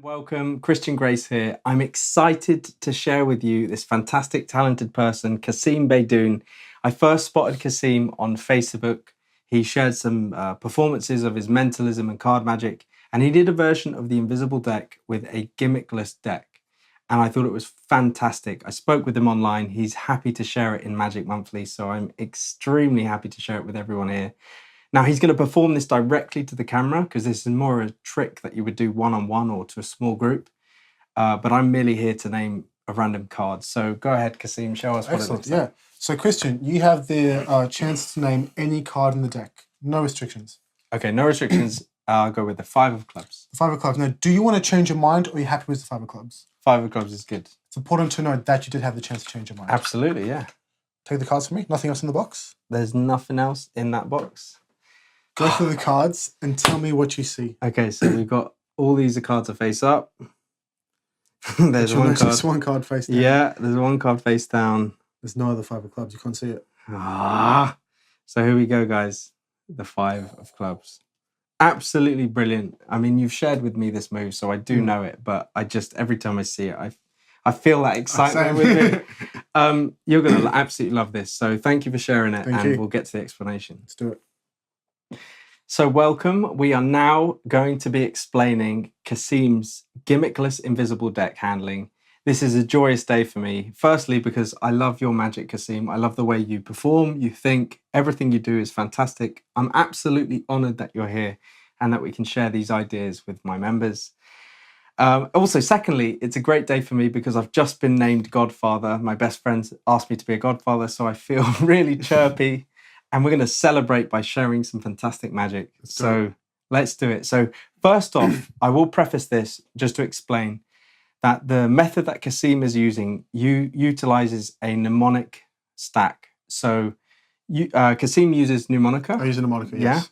Welcome, Christian Grace here. I'm excited to share with you this fantastic, talented person, Kasim Beydoun. I first spotted Kasim on Facebook. He shared some performances of his mentalism and card magic, and he did a version of the Invisible deck with a gimmickless deck. And I thought it was fantastic. I spoke with him online. He's happy to share it in Magic Monthly, so I'm extremely happy to share it with everyone here. Now he's going to perform this directly to the camera because this is more a trick that you would do one-on-one or to a small group. But I'm merely here to name a random card. So go ahead, Kasim, show us what it looks like. Yeah. So Christian, you have the chance to name any card in the deck. No restrictions. Okay, no restrictions. I'll go with the 5 of clubs. The 5 of clubs. Now, do you want to change your mind or are you happy with the 5 of clubs? 5 of clubs is good. It's important to note that you did have the chance to change your mind. Absolutely, yeah. Take the cards from me. Nothing else in the box? There's nothing else in that box. Go through the cards and tell me what you see. Okay, so we've got all these cards are face up. There's one card face down. Yeah, there's one card face down. There's no other 5 of clubs. You can't see it. So here we go, guys. The 5 of clubs. Absolutely brilliant. I mean, you've shared with me this move, so I do know it, but I just, every time I see it, I feel that excitement with it. You're going to absolutely love this. So thank you for sharing it, we'll get to the explanation. Let's do it. So welcome. We are now going to be explaining Kasim's gimmickless invisible deck handling. This is a joyous day for me. Firstly, because I love your magic, Kasim. I love the way you perform, you think, everything you do is fantastic. I'm absolutely honored that you're here and that we can share these ideas with my members. Also, secondly, it's a great day for me because I've just been named godfather. My best friends asked me to be a godfather, so I feel really chirpy. And we're going to celebrate by sharing some fantastic magic. So let's do it. So first off, I will preface this just to explain that the method that Kasim is using utilizes a mnemonic stack. So Kasim uses mnemonica. I use a mnemonica, yes. Yeah,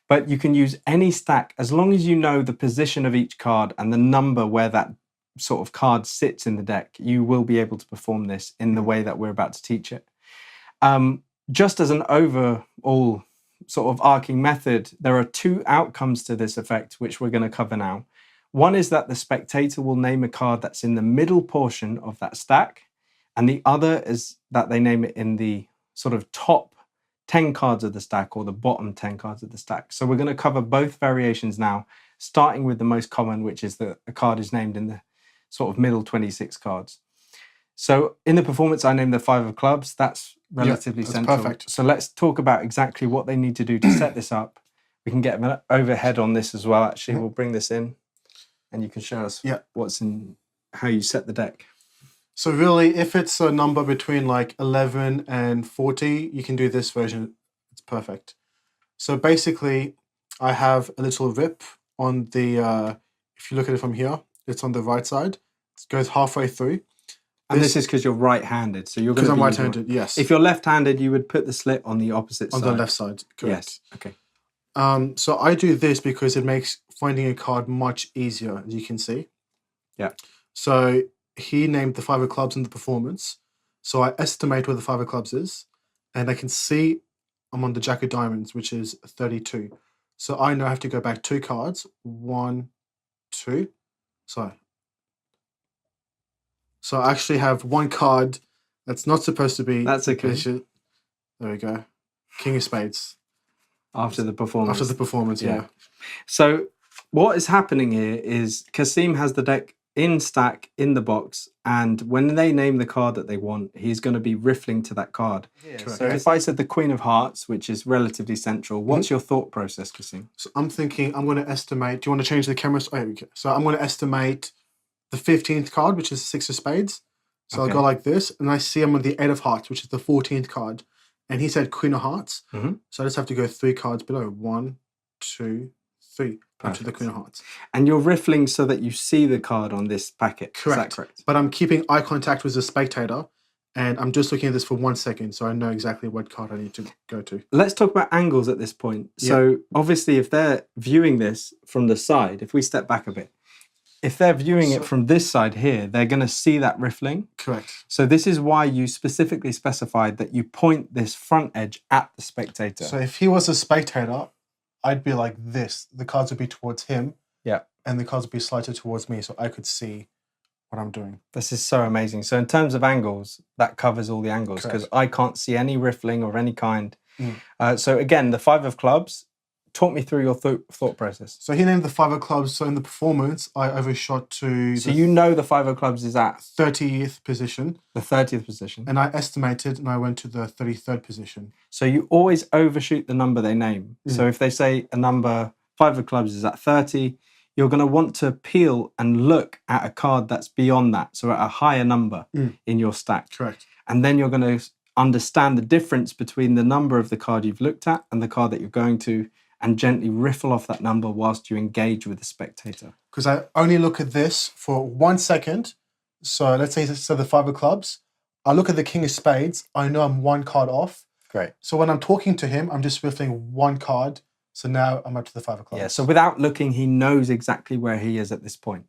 but you can use any stack as long as you know the position of each card and the number where that sort of card sits in the deck. You will be able to perform this in the way that we're about to teach it. Just as an overall sort of arcing method, there are 2 outcomes to this effect, which we're going to cover now. One is that the spectator will name a card that's in the middle portion of that stack, and the other is that they name it in the sort of top 10 cards of the stack or the bottom 10 cards of the stack. So we're going to cover both variations now, starting with the most common, which is that a card is named in the sort of middle 26 cards. So in the performance, I named the 5 of clubs. That's relatively central. Perfect. So let's talk about exactly what they need to do to set this up. We can get an overhead on this as well. Actually, we'll bring this in and you can show us what's in, how you set the deck. So really, if it's a number between like 11 and 40, you can do this version. It's perfect. So basically, I have a little rip on the, if you look at it from here, it's on the right side. It goes halfway through. And this is because you're right-handed, so you're going to be... Because I'm right-handed, yes. If you're left-handed, you would put the slit on the opposite side. On the left side, correct. Yes, okay. So I do this because it makes finding a card much easier, as you can see. Yeah. So he named the 5 of clubs in the performance. So I estimate where the 5 of clubs is, and I can see I'm on the Jack of diamonds, which is 32. So I know I have to go back 2 cards. 1, 2. Sorry. So I actually have 1 card that's not supposed to be... That's okay. There we go. King of spades. After the performance. After the performance, yeah. So what is happening here is Kasim has the deck in stack in the box, and when they name the card that they want, he's going to be riffling to that card. Yeah, so if I said the Queen of Hearts, which is relatively central, what's your thought process, Kasim? So I'm thinking I'm going to estimate... Do you want to change the camera? Oh, okay. So I'm going to estimate... the 15th card, which is 6 of spades. So I'll go like this, and I see I'm on the 8 of hearts, which is the 14th card. And he said Queen of Hearts. So I just have to go 3 cards below. 1, 2, 3. After the Queen of Hearts. And you're riffling so that you see the card on this packet. Correct. Is that correct? But I'm keeping eye contact with the spectator, and I'm just looking at this for 1 second, so I know exactly what card I need to go to. Let's talk about angles at this point. So obviously, if they're viewing this from the side, if we step back a bit, if they're viewing it from this side here, they're going to see that riffling. Correct. So this is why you specifically specified that you point this front edge at the spectator. So if he was a spectator, I'd be like this. The cards would be towards him. Yeah. and the cards will be slighted towards me so I could see what I'm doing. This is so amazing. So in terms of angles, that covers all the angles because I can't see any riffling of any kind. So again, the 5 of clubs, talk me through your thought process. So he named the 5 of clubs. So in the performance, I overshot to So you know the 5 of clubs is at 30th position. The 30th position. And I estimated and I went to the 33rd position. So you always overshoot the number they name. So if they say a number 5 of clubs is at 30, you're going to want to peel and look at a card that's beyond that. So at a higher number in your stack. Correct. And then you're going to understand the difference between the number of the card you've looked at and the card that you're going to, and gently riffle off that number whilst you engage with the spectator. Because I only look at this for 1 second. So let's say it's the 5 of clubs. I look at the king of spades. I know I'm 1 card off. Great. So when I'm talking to him, I'm just riffling 1 card. So now I'm up to the 5 of clubs. Yeah, so without looking, he knows exactly where he is at this point.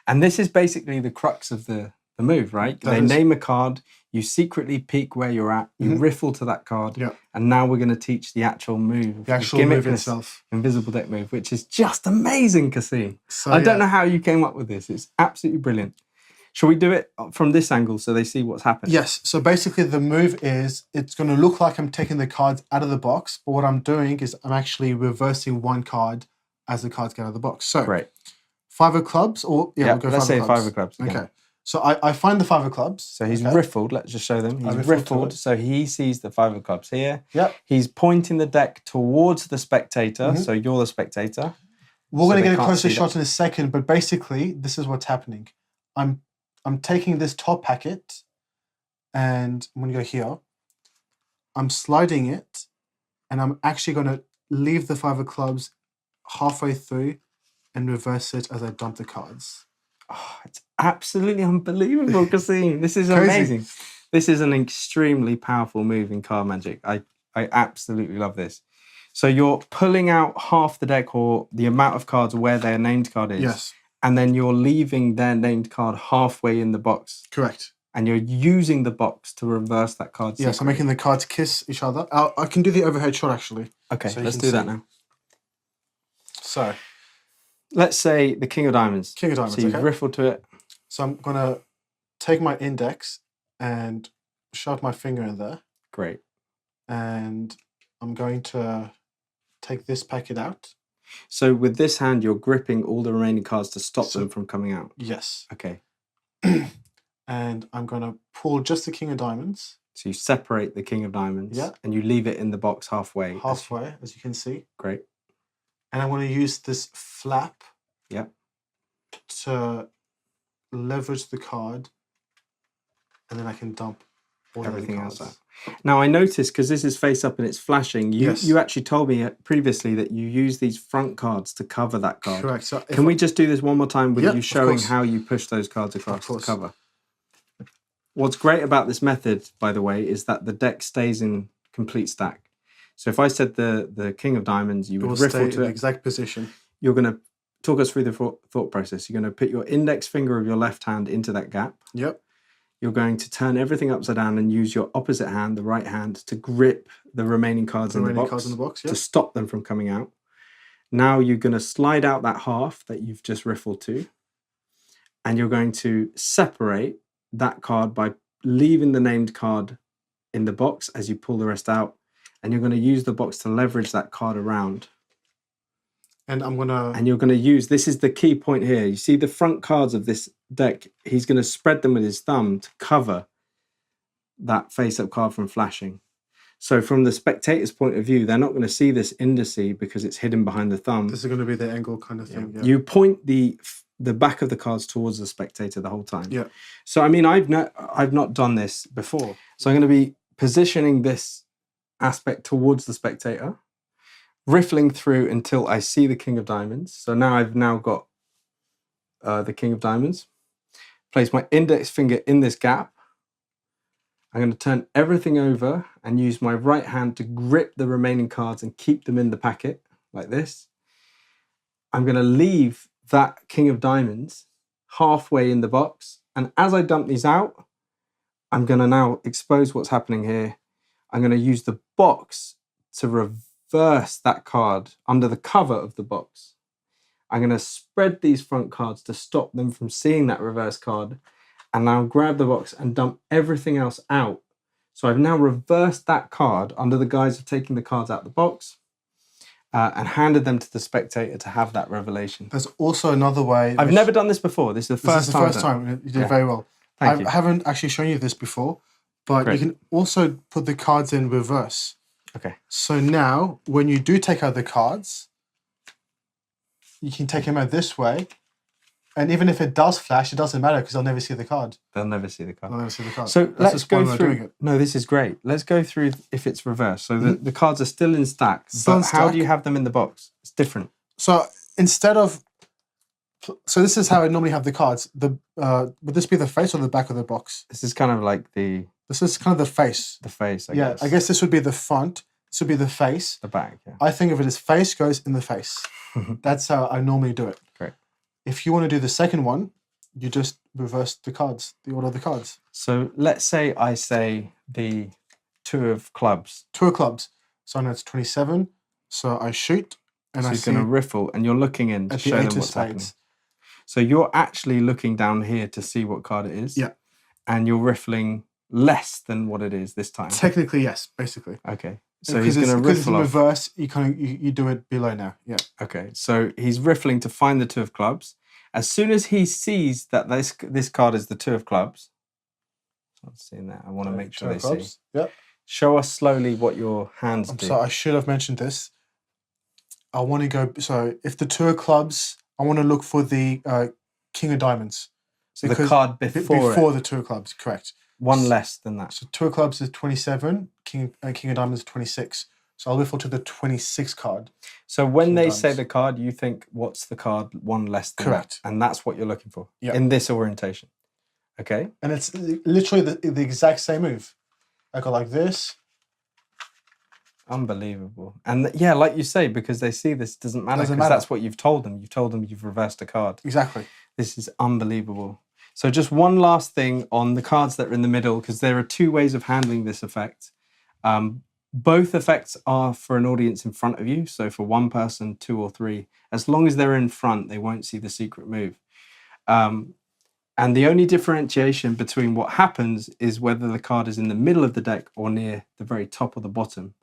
And this is basically the crux of the move, right? They name a card, you secretly peek where you're at, you riffle to that card, and now we're going to teach the actual move. The actual move itself. Invisible deck move, which is just amazing, Kasim. So, I don't know how you came up with this. It's absolutely brilliant. Shall we do it from this angle so they see what's happening? Yes. So basically the move is, it's going to look like I'm taking the cards out of the box, but what I'm doing is I'm actually reversing 1 card as the cards get out of the box. So great. 5 of clubs, or we'll go let's say 5 of clubs. Again. Okay. So I find the 5 of clubs. So he's riffled. Let's just show them. He's riffled. So he sees the 5 of clubs here. Yep. He's pointing the deck towards the spectator. So you're the spectator. We're going to get a closer shot in a second, but basically this is what's happening. I'm taking this top packet and I'm going to go here. I'm sliding it and I'm actually going to leave the 5 of clubs halfway through and reverse it as I dump the cards. Oh, it's absolutely unbelievable, Kasim. This is amazing. This is an extremely powerful move in card magic. I absolutely love this. So you're pulling out half the deck or the amount of cards where their named card is. Yes. And then you're leaving their named card halfway in the box. Correct. And you're using the box to reverse that card. Yes, I'm making the cards kiss each other. I can do the overhead shot, actually. Okay, so let's do that now. So, let's say the king of diamonds. King of diamonds, so you've riffled to it. So I'm going to take my index and shove my finger in there. Great. And I'm going to take this packet out. So with this hand, you're gripping all the remaining cards to stop them from coming out? Yes. Okay. And I'm going to pull just the king of diamonds. So you separate the king of diamonds. Yeah. And you leave it in the box halfway. Halfway, as you can see. Great. And I want to use this flap. Yep. To leverage the card. And then I can dump everything else out. Now I noticed, because this is face up and it's flashing, you actually told me previously that you use these front cards to cover that card. Correct. So can we just do this one more time with you showing how you push those cards across to cover? What's great about this method, by the way, is that the deck stays in complete stack. So if I said the king of diamonds, you would riffle to the exact position. You're going to talk us through the thought process. You're going to put your index finger of your left hand into that gap. Yep. You're going to turn everything upside down and use your opposite hand, the right hand, to grip the remaining cards in the box, to stop them from coming out. Now you're going to slide out that half that you've just riffled to, and you're going to separate that card by leaving the named card in the box as you pull the rest out, and you're going to use the box to leverage that card around. And you're going to use, this is the key point here. You see the front cards of this deck, he's going to spread them with his thumb to cover that face-up card from flashing. So from the spectator's point of view, they're not going to see this indice because it's hidden behind the thumb. This is going to be the angle kind of thing. Yeah. You point the back of the cards towards the spectator the whole time. Yeah. So I mean, I've not done this before. So I'm going to be positioning this aspect towards the spectator, riffling through until I see the king of diamonds. So now I've got the king of diamonds. Place my index finger in this gap. I'm going to turn everything over and use my right hand to grip the remaining cards and keep them in the packet like this. I'm going to leave that king of diamonds halfway in the box. And as I dump these out, I'm going to now expose what's happening here. I'm going to use the box to reverse that card under the cover of the box. I'm going to spread these front cards to stop them from seeing that reverse card. And now grab the box and dump everything else out. So I've now reversed that card under the guise of taking the cards out of the box and handed them to the spectator to have that revelation. There's also another way. I've never done this before. This is the first time. This is the first time. You did very well. Thank you. I haven't actually shown you this before, but Great. you can also put the cards in reverse. Okay. So now, when you do take out the cards, you can take them out this way. And even if it does flash, it doesn't matter because they'll never see the card. They'll never see the card. They'll never see the card. So That's let's just one go way of through. doing it. No, this is great. Let's go through if it's reversed. So the cards are still in stack, Still in but how stack. do you have them in the box? It's different. So instead of, so this is how I normally have the cards. Would this be the face or the back of the box? This is kind of like the This is kind of the face. face, I guess. I guess this would be the front. This would be the face. The back, yeah. I think of it as face goes in the face. That's how I normally do it. Great. If you want to do the second one, you just reverse the cards, the order of the cards. So let's say I say the 2 of clubs. 2 of clubs. So now it's 27. So I shoot and So I he's see going to riffle and you're looking in to at the show 8 them of what's happening. spades. So you're actually looking down here to see what card it is. Yeah. And you're riffling less than what it is this time. Technically, yes, basically. Okay. So he's going to because it's in riffle off. reverse, you do it below now. Yeah. Okay. So he's riffling to find the 2 of clubs. As soon as he sees that this card is the 2 of clubs, I'm seeing that. I want to make sure they see. Yep. Show us slowly what your hands do. So I should have mentioned this. I want to go. So if the 2 of clubs, I want to look for the king of diamonds. So the card before the 2 of clubs, correct. One less than that. So 2 of clubs is 27. King of diamonds is 26. So I'll riffle to the 26 card. So when they diamonds. say the card, you think what's the card one less than Correct. that? And that's what you're looking for Yeah. in this orientation. Okay. And it's literally the exact same move. I go like this. Unbelievable. And yeah, like you say, because they see this doesn't matter Doesn't because matter. that's what you've told them. You've told them you've reversed a card. Exactly. This is unbelievable. So just one last thing on the cards that are in the middle, because there are 2 ways of handling this effect. Both effects are for an audience in front of you. So for 1 person, 2 or 3, as long as they're in front, they won't see the secret move. And the only differentiation between what happens is whether the card is in the middle of the deck or near the very top or the bottom.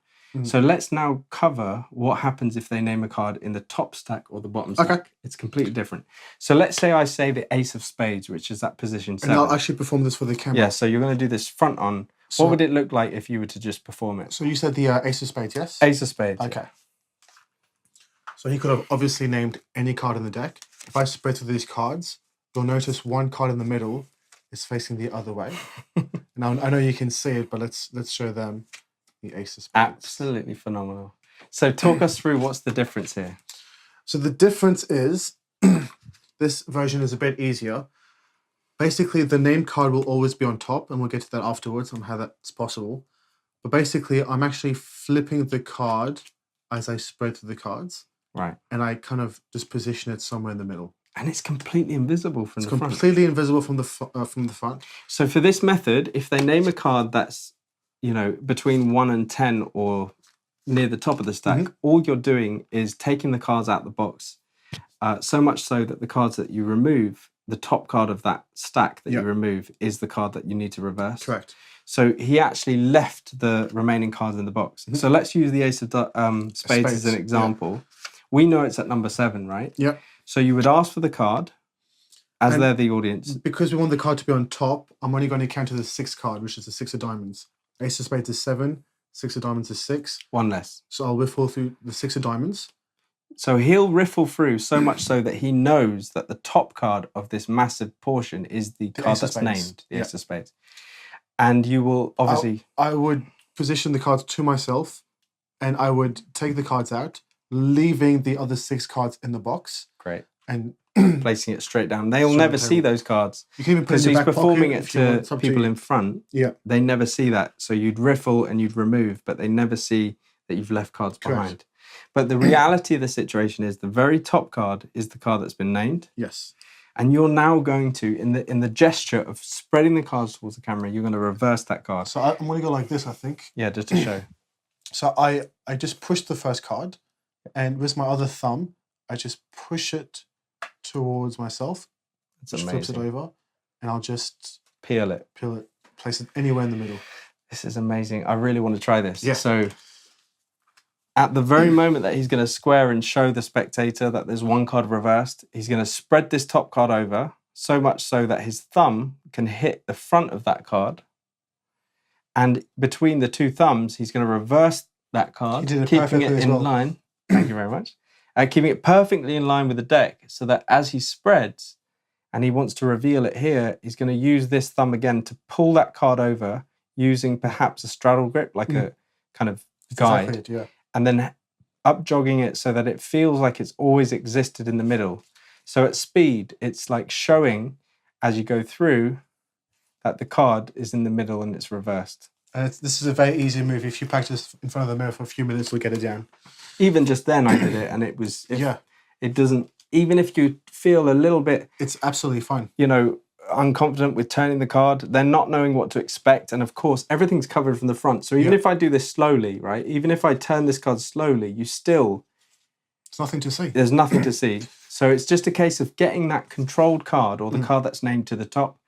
So let's now cover what happens if they name a card in the top stack or the bottom stack. Okay. It's completely different. So let's say I say the ace of spades, which is that position 7. And I'll actually perform this for the camera. Yeah, so you're going to do this front on. So- What would it look like if you were to just perform it? So you said the ace of spades, yes? Ace of spades. Okay. So he could have obviously named any card in the deck. If I spread through these cards, you'll notice 1 card in the middle is facing the other way. Now I know you can see it, but let's show them the ace of spades. Absolutely phenomenal. So talk us through what's the difference here. So the difference is this version is a bit easier. Basically, the name card will always be on top, and we'll get to that afterwards on how that's possible. But basically, I'm actually flipping the card as I spread through the cards. Right. And I kind of just position it somewhere in the middle. And it's completely invisible from It's the front. completely invisible from the front. So for this method, if they name a card that's, between 1 and 10 or near the top of the stack, all you're doing is taking the cards out of the box. So much so that the cards that you remove, the top card of that stack that you remove is the card that you need to reverse. Correct. So he actually left the remaining cards in the box. So let's use the ace of spades as an example. We know it's at number 7, right? Yeah. So you would ask for the card as they're the audience. Because we want the card to be on top, I'm only going to counter the 6th card, which is the 6 of diamonds. Ace of spades is 7, 6 of diamonds is 6. 1 less. So I'll riffle through the 6 of diamonds. So he'll riffle through so much so that he knows that the top card of this massive portion is the card ace of that's spades. named, the ace of spades. And you will obviously... I would position the cards to myself, and I would take the cards out, leaving the other 6 cards in the box. Great. And placing it straight down. They'll Straight never on the see table. those cards. You can even put it Because in he's your back performing pocket it if you want. to It's up to people you. in front. Yeah. They never see that. So you'd riffle and you'd remove, but they never see that you've left cards Correct. behind. But the reality of the situation is the very top card is the card that's been named. Yes. And you're now going to, in the gesture of spreading the cards towards the camera, you're going to reverse that card. So I'm going to go like this, I think. Yeah, just to show. So I just pushed the first card, and with my other thumb, I just push it towards myself, It's which flips it amazing. over, and I'll just Peel it. place it anywhere in the middle. This is amazing. I really want to try this. Yeah. So at the very moment that he's going to square and show the spectator that there's one card reversed, he's going to spread this top card over, so much so that his thumb can hit the front of that card. And between the two thumbs, he's going to reverse that card, keeping it in line. Thank you very much. Keeping it perfectly in line with the deck, so that as he spreads and he wants to reveal it here, he's going to use this thumb again to pull that card over using perhaps a straddle grip, like a kind of guide. Exactly it, and then up jogging it so that it feels like it's always existed in the middle. So at speed, it's like showing as you go through that the card is in the middle and it's reversed. This is a very easy move. If you practice in front of the mirror for a few minutes, you'll get it down. Even just then I did it, and it was, it doesn't, even if you feel a little bit, it's absolutely fine. You know, unconfident with turning the card, they're not knowing what to expect. And of course, everything's covered from the front. So even if I do this slowly, right, even if I turn this card slowly, there's nothing to see. There's nothing to see. So it's just a case of getting that controlled card or the card that's named to the top.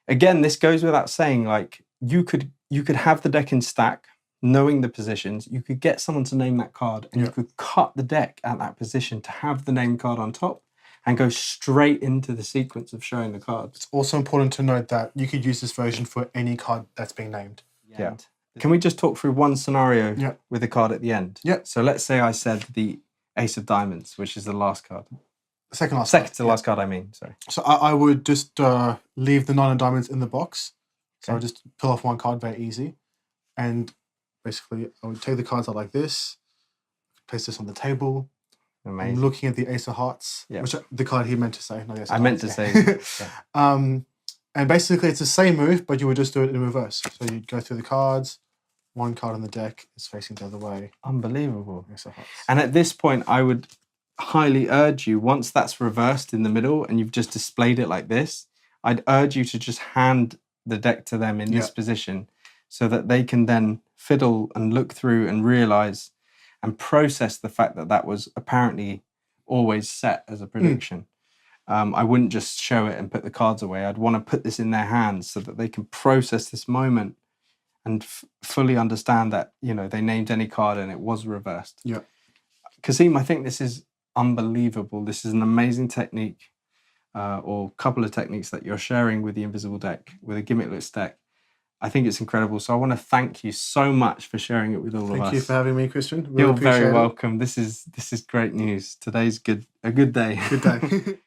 Again, this goes without saying, like, you could have the deck in stack, knowing the positions. You could get someone to name that card, and you could cut the deck at that position to have the named card on top and go straight into the sequence of showing the cards. It's also important to note that you could use this version for any card that's being named. Yeah. Can we just talk through one scenario with the card at the end? Yeah. So let's say I said the Ace of Diamonds, which is the last card. Second to last card, I mean, sorry. So I would just leave the 9 of diamonds in the box. So I would just pull off one card, very easy. And basically, I would take the cards out like this, place this on the table. Amazing. I'm looking at the Ace of Hearts, which the card he meant to say. Not the Ace of I meant to say. And basically, it's the same move, but you would just do it in reverse. So you'd go through the cards. One card on the deck is facing the other way. Unbelievable. Ace of Hearts. And at this point, I would highly urge you, once that's reversed in the middle and you've just displayed it like this, I'd urge you to just hand the deck to them in this position so that they can then fiddle and look through and realize and process the fact that that was apparently always set as a prediction. I wouldn't just show it and put the cards away. I'd want to put this in their hands so that they can process this moment and fully understand that, you know, they named any card and it was reversed. Yeah. Kasim, I think this is unbelievable. This is an amazing technique, or couple of techniques that you're sharing with the Invisible deck, with a gimmickless deck. I think it's incredible. So I want to thank you so much for sharing it with all of us. Thank you for having me, Christian. You're very welcome. This is great news. Today's a good day. Good day.